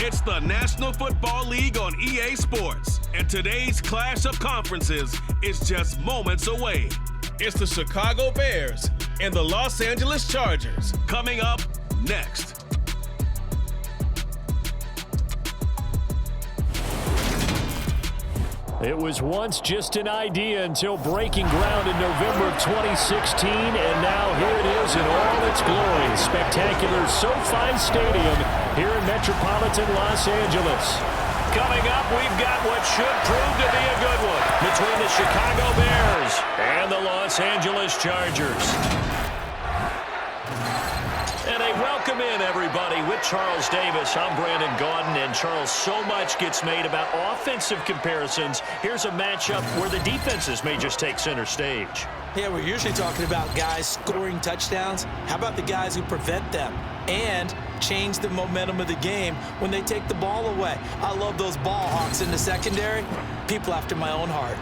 It's the National Football League on EA Sports, and today's clash of conferences is just moments away. It's the Chicago Bears and the Los Angeles Chargers coming up next. It was once just an idea until breaking ground in November of 2016, and now here it is in all its glory. Spectacular SoFi Stadium here in metropolitan Los Angeles. Coming up, we've got what should prove to be a good one between the Chicago Bears and the Los Angeles Chargers. And a welcome in, everybody, with Charles Davis. I'm Brandon Gaudin, and Charles, so much gets made about offensive comparisons. Here's a matchup where the defenses may just take center stage. Yeah, we're usually talking about guys scoring touchdowns. How about the guys who prevent them and change the momentum of the game when they take the ball away? I love those ball hawks in the secondary. People after my own heart.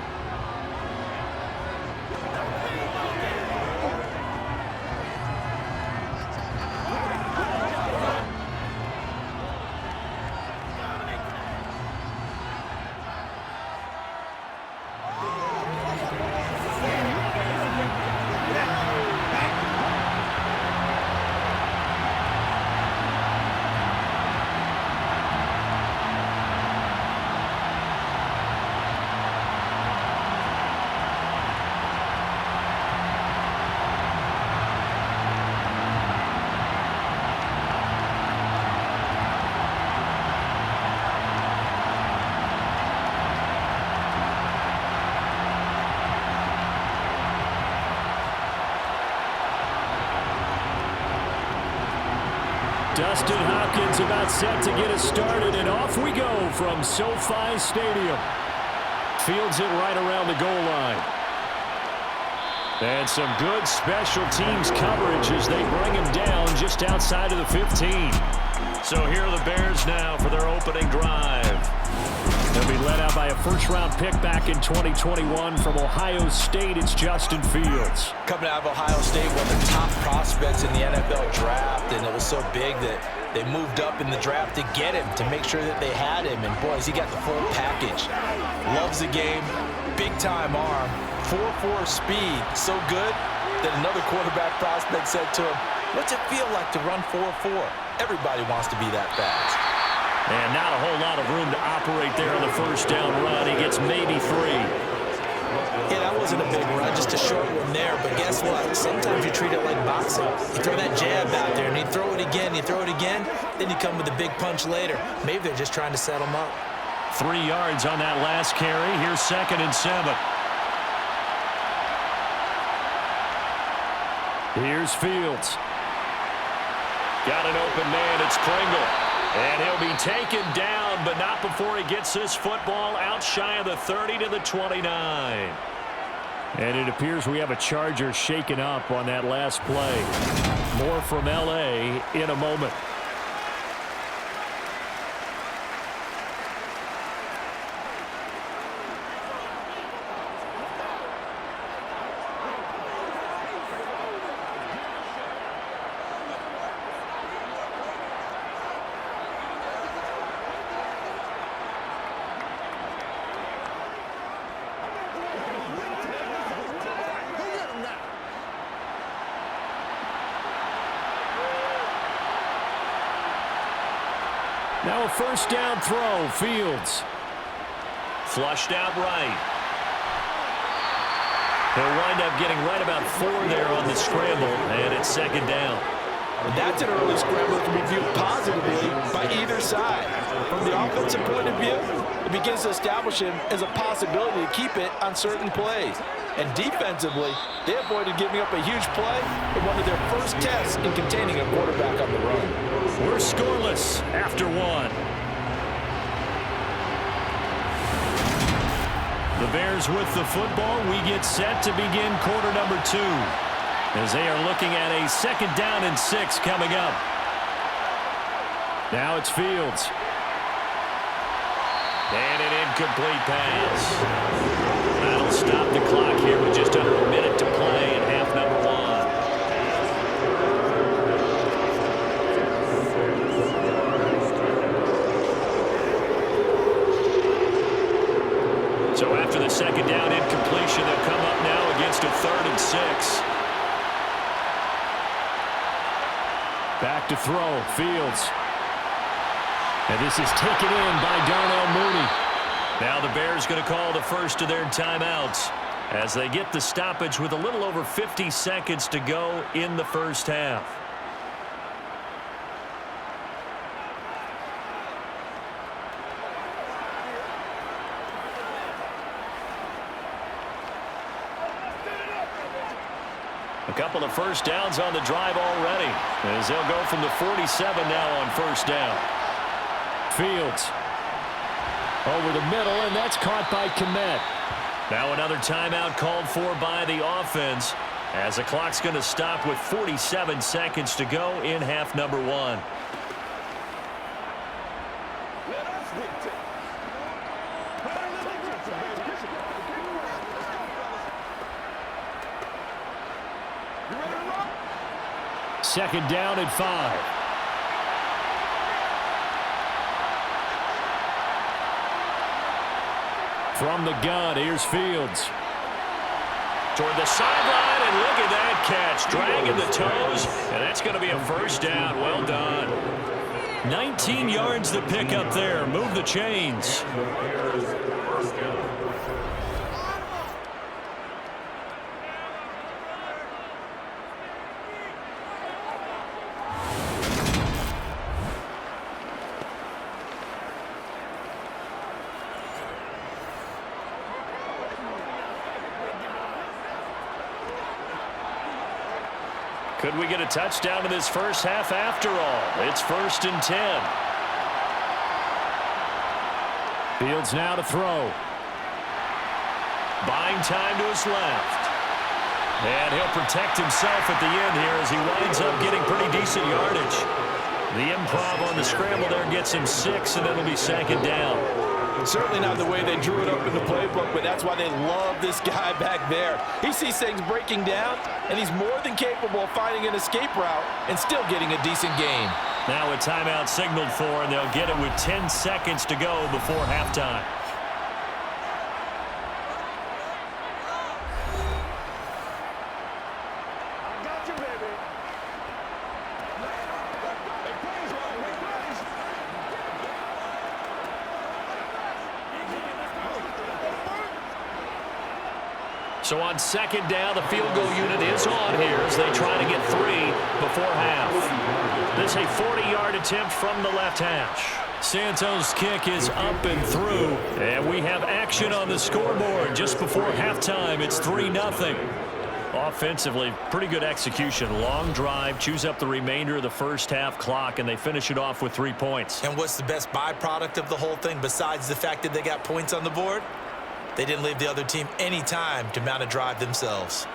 Dustin Hopkins about set to get us started, and off we go from SoFi Stadium. Fields it right around the goal line. And some good special teams coverage as they bring him down just outside of the 15. So here are the Bears now for their opening drive. They'll be led out by a first-round pick back in 2021 from Ohio State. It's Justin Fields. Coming out of Ohio State, one of the top prospects in the NFL draft, and it was so big that they moved up in the draft to get him, to make sure that they had him. And, boys, he got the full package. Loves the game, big-time arm, 4.4 speed, so good that another quarterback prospect said to him, "What's it feel like to run 4.4? Everybody wants to be that fast." And not a whole lot of room to operate there on the first down run. He gets maybe 3. Yeah, that wasn't a big run, just a short one there. But guess what? Sometimes you treat it like boxing. You throw that jab out there, and you throw it again, then you come with a big punch later. Maybe they're just trying to set him up. 3 yards on that last carry. Here's 2nd and 7. Here's Fields. Got an open man. It's Pringle. And he'll be taken down, but not before he gets this football out shy of the 30 to the 29. And it appears we have a Charger shaken up on that last play. More from L.A. in a moment. Now a first down throw. Fields. Flushed out right. He'll wind up getting right about 4 there on the scramble, and it's 2nd down. And that's an early scramble that can be viewed positively by either side. From the offensive point of view, it begins to establish him as a possibility to keep it on certain plays. And defensively, they avoided giving up a huge play in one of their first tests in containing a quarterback on the run. We're scoreless after 1. The Bears with the football. We get set to begin quarter number 2. As they are looking at a 2nd down and 6 coming up. Now it's Fields. And an incomplete pass. That'll stop the clock here with just under a minute to play in half number 1. with 3rd and 6. Back to throw, Fields. And this is taken in by Darnell Mooney. Now the Bears going to call the first of their timeouts as they get the stoppage with a little over 50 seconds to go in the first half. A couple of first downs on the drive already, as they'll go from the 47 now on first down. Fields over the middle, and that's caught by Kmet. Now another timeout called for by the offense, as the clock's going to stop with 47 seconds to go in half number 1. Second down and 5. From the gun, here's Fields. Toward the sideline, and look at that catch. Dragging the toes, and that's going to be a first down. Well done. 19 yards to pick up there. Move the chains. Could we get a touchdown in this first half after all? It's 1st and 10. Fields now to throw. Buying time to his left. And he'll protect himself at the end here as he winds up getting pretty decent yardage. The improv on the scramble there gets him 6, and it'll be second down. Certainly not the way they drew it up in the playbook, but that's why they love this guy back there. He sees things breaking down, and he's more than capable of finding an escape route and still getting a decent gain. Now a timeout signaled for, and they'll get it with 10 seconds to go before halftime. So on second down, the field goal unit is on here as they try to get 3 before half. This is a 40-yard attempt from the left hash. Santos' kick is up and through, and we have action on the scoreboard just before halftime. It's 3-0. Offensively, pretty good execution. Long drive, chews up the remainder of the first half clock, and they finish it off with 3 points. And what's the best byproduct of the whole thing besides the fact that they got points on the board? They didn't leave the other team any time to mount a drive themselves.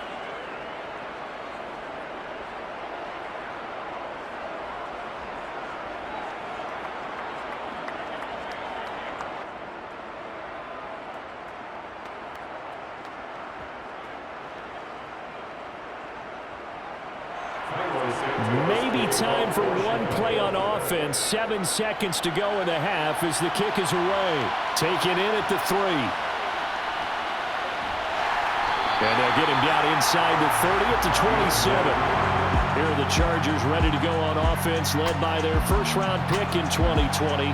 Maybe time for one play on offense. 7 seconds to go in the half as the kick is away. Taken in at the 3. And they'll get him down inside the 30 at the 27. Here are the Chargers ready to go on offense, led by their first-round pick in 2020.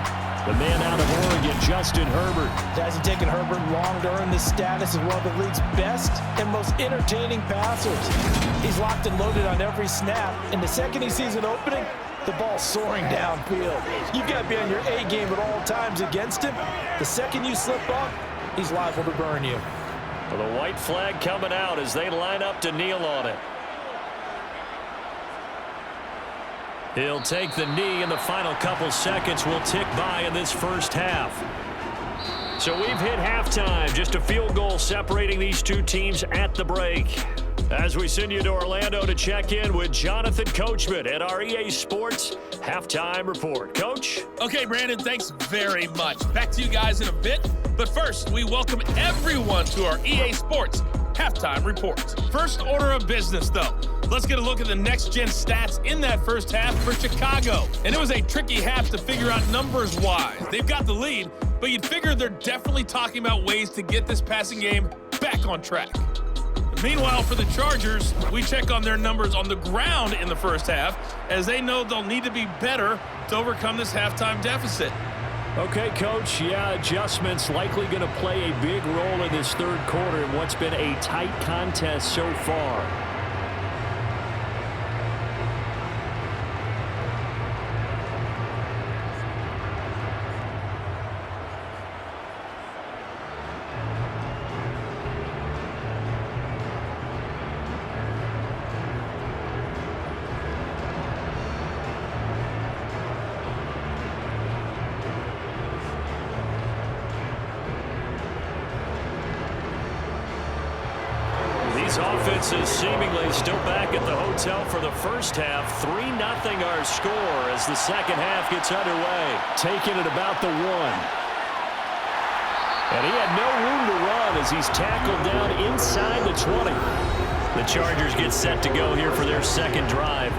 The man out of Oregon, Justin Herbert. It hasn't taken Herbert long to earn this status as one of the league's best and most entertaining passers. He's locked and loaded on every snap, and the second he sees an opening, the ball's soaring downfield. You've got to be on your A game at all times against him. The second you slip up, he's liable to burn you. Well, the white flag coming out as they line up to kneel on it. He'll take the knee, and the final couple seconds will tick by in this first half. So we've hit halftime. Just a field goal separating these two teams at the break. As we send you to Orlando to check in with Jonathan Coachman at our EA Sports Halftime Report. Coach? Okay, Brandon, thanks very much. Back to you guys in a bit. But first, we welcome everyone to our EA Sports Halftime Report. First order of business, though. Let's get a look at the next-gen stats in that first half for Chicago. And it was a tricky half to figure out numbers-wise. They've got the lead, but you'd figure they're definitely talking about ways to get this passing game back on track. Meanwhile, for the Chargers, we check on their numbers on the ground in the first half, as they know they'll need to be better to overcome this halftime deficit. Okay, Coach, adjustments likely going to play a big role in this third quarter in what's been a tight contest so far. Offenses seemingly still back at the hotel for the first half. 3-0 our score as the second half gets underway. Taking it about the 1. And he had no room to run as he's tackled down inside the 20. The Chargers get set to go here for their second drive.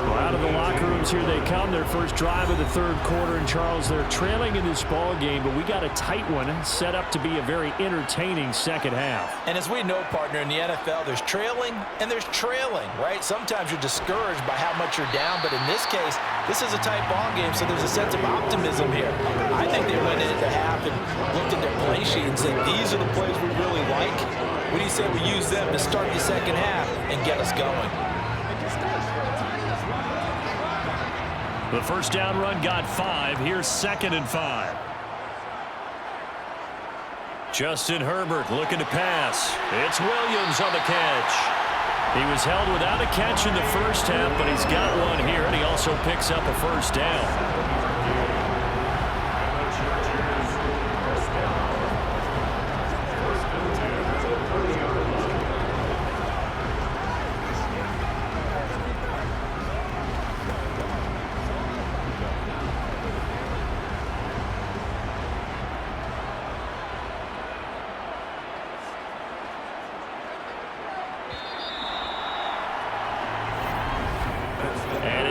Well, out of the locker rooms here they come. Their first drive of the third quarter. And Charles, they're trailing in this ball game, but we got a tight one set up to be a very entertaining second half. And as we know, partner, in the NFL, there's trailing and there's trailing, right? Sometimes you're discouraged by how much you're down, but in this case, this is a tight ball game, so there's a sense of optimism here. I think they went into half and looked at their play sheet and said, these are the plays we really like. What do you say we use them to start the second half and get us going? The first down run got 5. Here's 2nd and 5. Justin Herbert looking to pass. It's Williams on the catch. He was held without a catch in the first half, but he's got one here, and he also picks up a first down.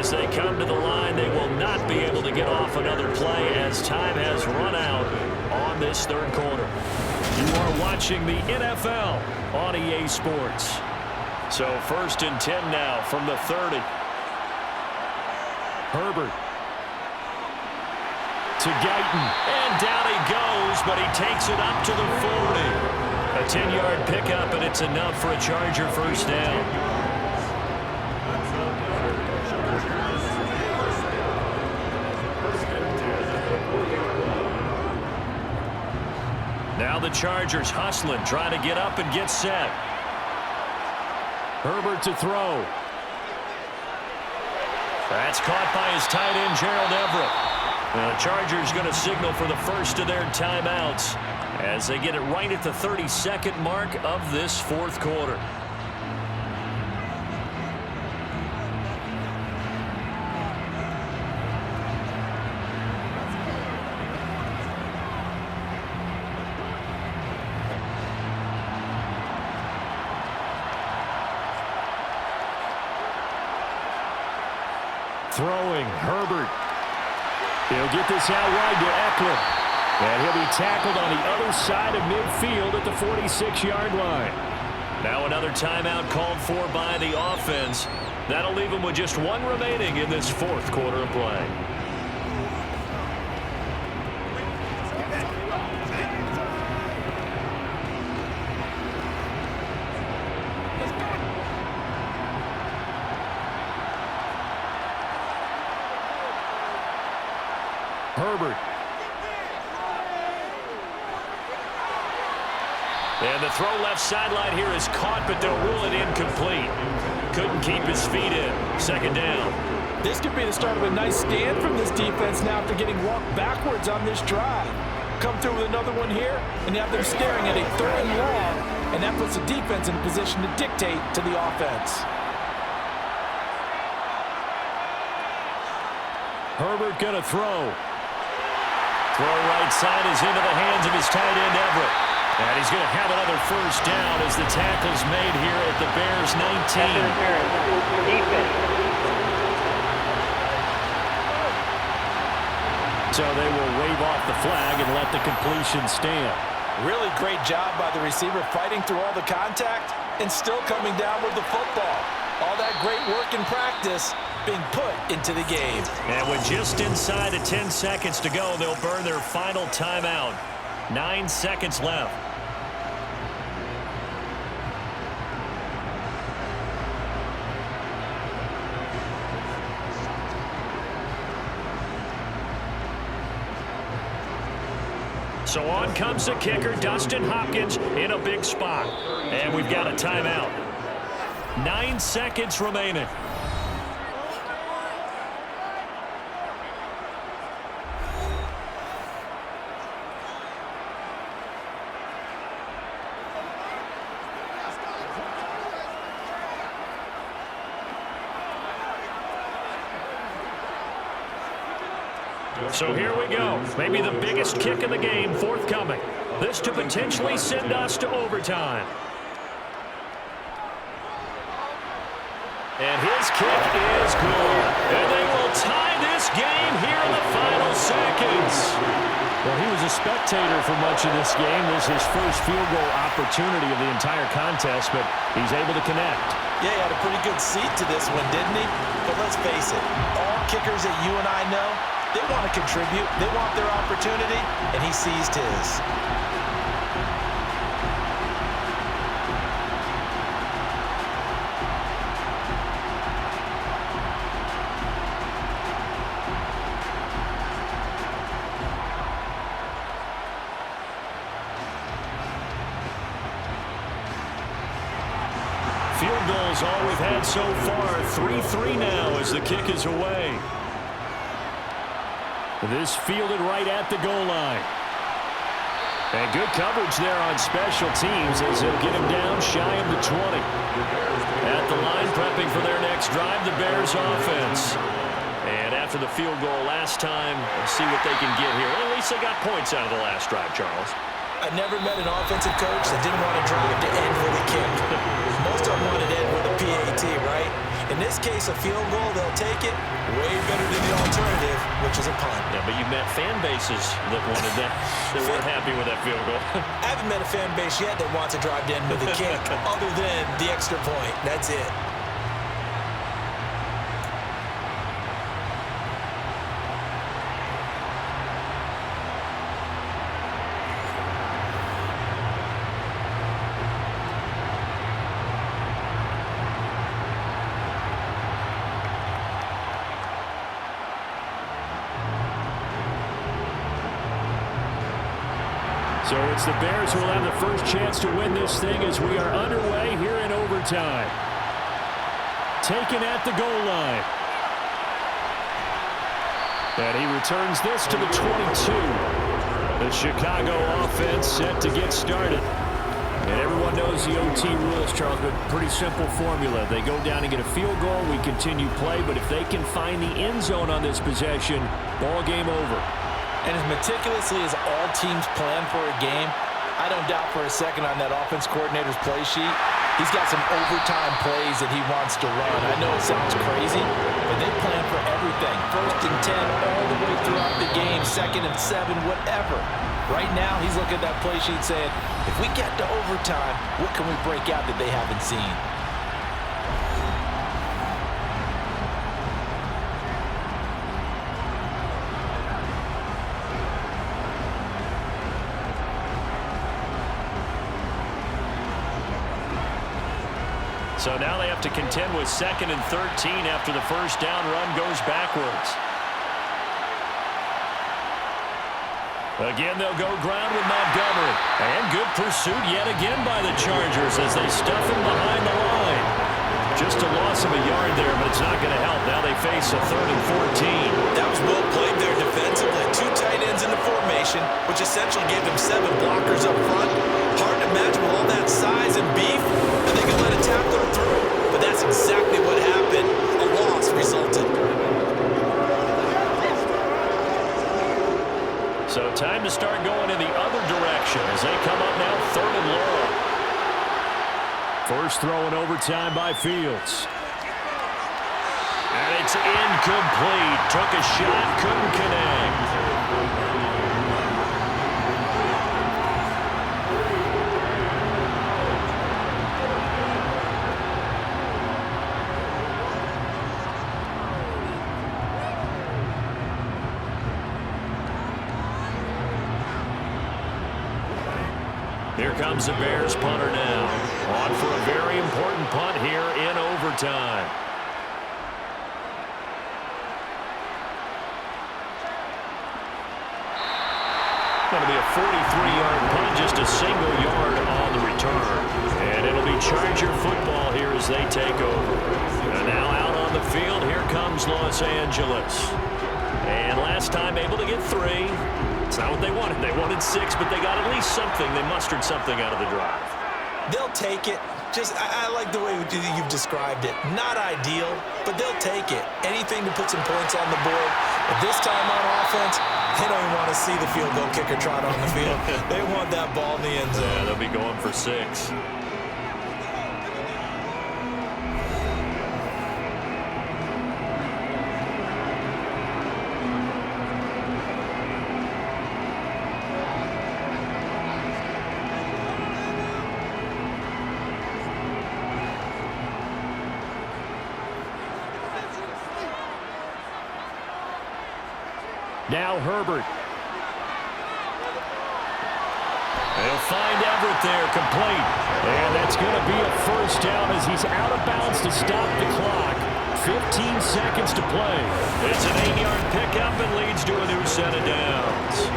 As they come to the line, they will not be able to get off another play as time has run out on this third quarter. You are watching the NFL on EA Sports. So 1st and 10 now from the 30. Herbert to Guyton, and down he goes, but he takes it up to the 40. A 10-yard pickup, and it's enough for a Charger first down. Now the Chargers hustling, trying to get up and get set. Herbert to throw. That's caught by his tight end, Gerald Everett. The Chargers going to signal for the first of their timeouts as they get it right at the 32nd mark of this fourth quarter. Throwing, Herbert. He'll get this out wide to Eckler. And he'll be tackled on the other side of midfield at the 46-yard line. Now another timeout called for by the offense. That'll leave them with just one remaining in this fourth quarter of play. Herbert. And the throw left sideline here is caught, but they'll rule it incomplete. Couldn't keep his feet in. Second down. This could be the start of a nice stand from this defense now after getting walked backwards on this drive. Come through with another one here, and you have them staring at a 3rd and long, and that puts the defense in a position to dictate to the offense. Herbert gonna throw. Throw right side is into the hands of his tight end, Everett. And he's going to have another first down as the tackle's made here at the Bears' 19. So they will wave off the flag and let the completion stand. Really great job by the receiver fighting through all the contact and still coming down with the football. All that great work in practice being put into the game. And with just inside of 10 seconds to go, they'll burn their final timeout. 9 seconds left. So on comes the kicker, Dustin Hopkins, in a big spot. And we've got a timeout. 9 seconds remaining. So here we go. Maybe the biggest kick of the game forthcoming. This to potentially send us to overtime. And his kick is good. And they will tie this game here in the final seconds. Well, he was a spectator for much of this game. This is his first field goal opportunity of the entire contest, but he's able to connect. Yeah, he had a pretty good seat to this one, didn't he? But let's face it, all kickers that you and I know, they want to contribute. They want their opportunity, and he seized his. Field goals all we've had so far. 3-3 now as the kick is away. This fielded right at the goal line. And good coverage there on special teams as he'll get him down shy of the 20. At the line, prepping for their next drive, the Bears offense. And after the field goal last time, we'll see what they can get here. At least they got points out of the last drive, Charles. I never met an offensive coach that didn't want to drive to end with a kick. Most of them want to end with a PAT, right? In this case, a field goal, they'll take it. Way better than the alternative, which is a punt. Yeah, but you've met fan bases that wanted that, that weren't happy with that field goal. I haven't met a fan base yet that wants to drive to end with a kick, other than the extra point. That's it. So it's the Bears who will have the first chance to win this thing as we are underway here in overtime. Taken at the goal line. And he returns this to the 22. The Chicago offense set to get started. And everyone knows the OT rules, Charles, but pretty simple formula. They go down and get a field goal, we continue play, but if they can find the end zone on this possession, ball game over. And as meticulously as all teams plan for a game, I don't doubt for a second on that offense coordinator's play sheet, he's got some overtime plays that he wants to run. I know it sounds crazy, but they plan for everything. 1st and 10 all the way throughout the game, 2nd and 7, whatever. Right now, he's looking at that play sheet saying, if we get to overtime, what can we break out that they haven't seen? So now they have to contend with 2nd and 13 after the first down run goes backwards. Again, they'll go ground with Montgomery. And good pursuit yet again by the Chargers as they stuff him behind the line. Just a loss of a yard there, but it's not going to help. Now they face a 3rd and 14. That was well played there defensively. 2 tight ends in the formation, which essentially gave them 7 blockers up front. Hard to imagine with all that size and beef that they could let a tackler through. But that's exactly what happened. A loss resulted. So time to start going in the other direction as they come up now 3rd and long. First throw in overtime by Fields. And it's incomplete. Took a shot, couldn't connect. Here comes the Bears punter now. On for a very important punt here in overtime. Going to be a 43-yard punt, just a single yard on the return. And it'll be Charger football here as they take over. And now out on the field, here comes Los Angeles. And last time able to get 3. It's not what they wanted. They wanted 6, but they got at least something. They mustered something out of the drive. They'll take it. I like the way you've described it. Not ideal, but they'll take it. Anything to put some points on the board. But this time on offense, they don't even want to see the field goal kicker trot on the field. They want that ball in the end zone. Yeah, they'll be going for 6. Now Herbert. They'll find Everett there, complete. And that's going to be a first down as he's out of bounds to stop the clock. 15 seconds to play. It's an 8-yard pickup and leads to a new set of downs.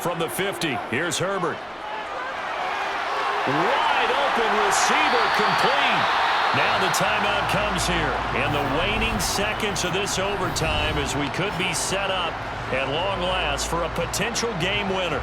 From the 50, here's Herbert. Wide open receiver, complete. Now the timeout comes here. And the waning seconds of this overtime as we could be set up at long last for a potential game winner.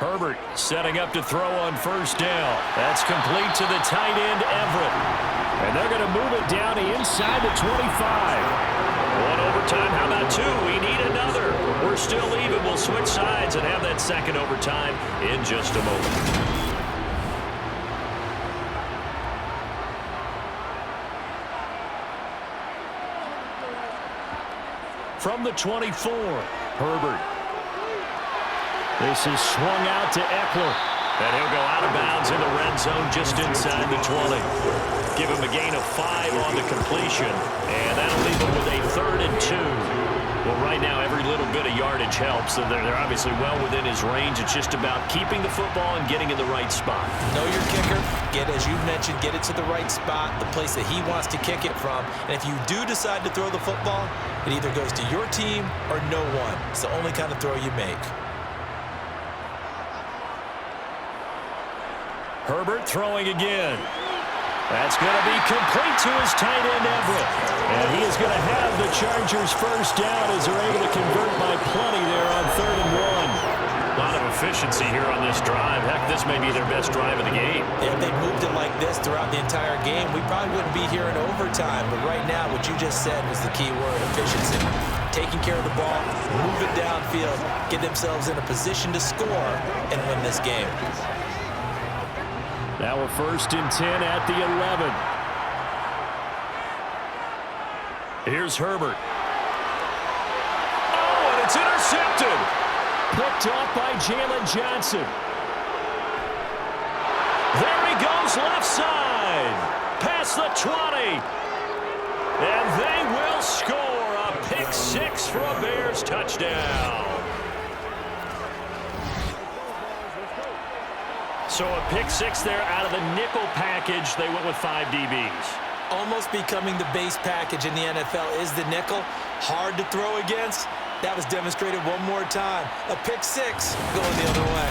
Herbert setting up to throw on first down. That's complete to the tight end, Everett. And they're going to move it down to inside the 25. One overtime, how about 2? We need another. We're still even. We'll switch sides and have that second overtime in just a moment. From the 24, Herbert. This is swung out to Eckler. And he'll go out of bounds in the red zone just inside the 20. Give him a gain of 5 on the completion. And that'll leave him with a 3rd and 2. Well, right now, every little bit of yardage helps. So they're obviously well within his range. It's just about keeping the football and getting in the right spot. Know your kicker. As you mentioned, get it to the right spot, the place that he wants to kick it from. And if you do decide to throw the football, it either goes to your team or no one. It's the only kind of throw you make. Herbert throwing again. That's going to be complete to his tight end, Everett. And he is going to have the Chargers first down as they're able to convert by plenty there on 3rd and 1. A lot of efficiency here on this drive. Heck, this may be their best drive of the game. If they moved it like this throughout the entire game, we probably wouldn't be here in overtime. But right now, what you just said was the key word, efficiency. Taking care of the ball, move it downfield, get themselves in a position to score, and win this game. Now a 1st and 10 at the 11. Here's Herbert. Oh, and it's intercepted. Picked off by Jalen Johnson. There he goes left side. Past the 20. And they will score a pick 6 for a Bears touchdown. So a pick 6 there out of the nickel package. They went with 5 DBs. Almost becoming the base package in the NFL is the nickel. Hard to throw against. That was demonstrated one more time. A pick 6 going the other way.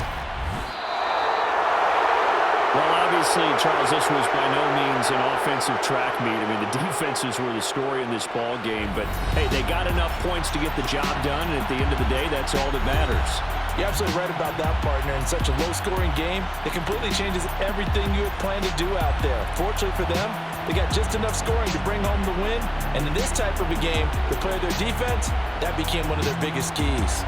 Well, obviously, Charles, this was by no means an offensive track meet. I mean, the defenses were the story in this ball game. But, hey, they got enough points to get the job done, and at the end of the day, that's all that matters. You're absolutely right about that, partner. In such a low-scoring game, it completely changes everything you had planned to do out there. Fortunately for them, they got just enough scoring to bring home the win. And in this type of a game, to play their defense, that became one of their biggest keys.